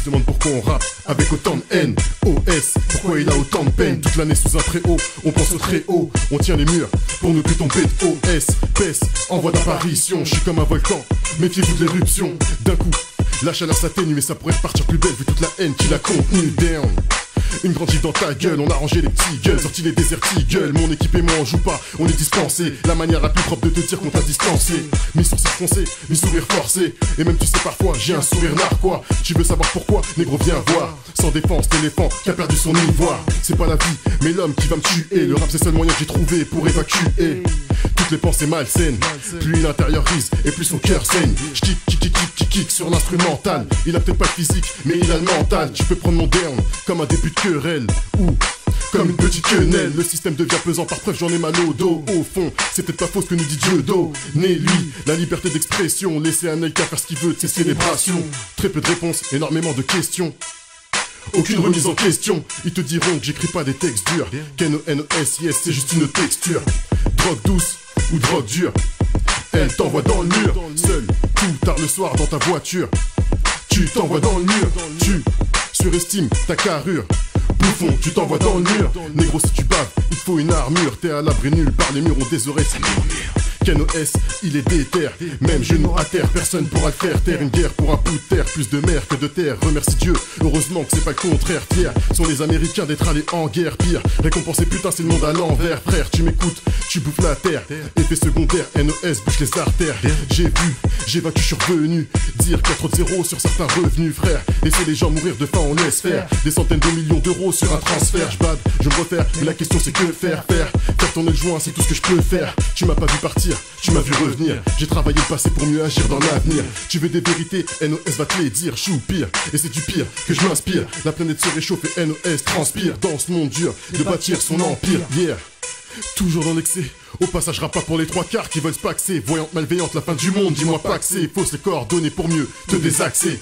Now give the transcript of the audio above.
se demandent pourquoi on rappe avec autant de haine. OS, pourquoi il a autant de peine? Toute l'année sous un préhaut, on pense au très haut. On tient les murs pour ne plus tomber de OS. PES, en voie d'apparition, je suis comme un volcan, méfiez-vous de l'éruption. D'un coup, la chaleur s'atténue mais ça pourrait partir plus belle vu toute la haine qu'il a contenue. Down. Une grande gifle dans ta gueule, on a rangé les petits gueules, sorti les déserts gueule. Mon équipe et moi on joue pas, on est dispensé. La manière la plus propre de te dire qu'on t'a distancé. Mis sourcils froncés, mis sourire forcé. Et même tu sais parfois, j'ai un sourire narquois. Tu veux savoir pourquoi? Négro viens voir. Sans défense, l'éléphant qui a perdu son ivoire. C'est pas la vie, mais l'homme qui va me tuer. Le rap c'est le seul moyen que j'ai trouvé pour évacuer toutes les pensées malsaines. Plus il intériorise et plus son cœur saigne. J'kick sur l'instrumental. Il a peut-être pas le physique, mais il a le mental. Tu peux prendre mon down comme un début de querelle ou comme une petite quenelle. Le système devient pesant, par preuve j'en ai mal au dos. Au fond, c'est peut-être pas faux ce que nous dit Dieudo. Né lui, la liberté d'expression. Laisser un Naïka faire ce qu'il veut de ses célébrations. Très peu de réponses, énormément de questions. Aucune remise en question. Ils te diront que j'écris pas des textes durs. K-N-O-N-O-S, yes, c'est juste une texture. Drogue douce ou drogue dure, elle t'envoie dans le mur. Seul, tout tard le soir dans ta voiture, tu t'envoies dans le mur. Tu surestimes ta carrure. Bouffon, tu t'envoies dans le mur. Négro, si tu baves, il faut une armure. T'es à l'abri nulle part, les murs ont des oreilles, ça murmure. KNOS, il est déter, même genou à terre, personne pourra le faire taire. Une guerre pour un bout de terre, plus de mer que de terre. Remercie Dieu, heureusement que c'est pas le contraire. Fiers sont les Américains d'être allés en guerre. Pire, récompensé putain c'est le monde à l'envers. Frère, tu m'écoutes, tu bouffes la terre. Effet secondaire, NOS bouche les artères. J'ai vu, j'ai vaincu, je suis revenu. Dire qu'il y a trop de zéros sur certains revenus. Frère, laisser les gens mourir de faim, on laisse faire. Des centaines de millions d'euros sur un transfert. Je bade, je me refaire, mais la question c'est que faire. Faire tourner le joint, c'est tout ce que je peux faire. Tu m'as pas vu partir, tu m'as vu revenir. J'ai travaillé le passé pour mieux agir dans l'avenir. Tu veux des vérités, NOS va te les dire. Je suis pire, et c'est du pire que je m'inspire. La planète se réchauffe et NOS transpire. Dans ce monde dur, de bâtir son empire. Yeah, toujours dans l'excès. Au passage, rap pas pour les trois quarts qui veulent se paxer. Voyante, malveillante, la fin du monde, dis-moi pas que c'est. Fausse les coordonnées pour mieux te désaxer.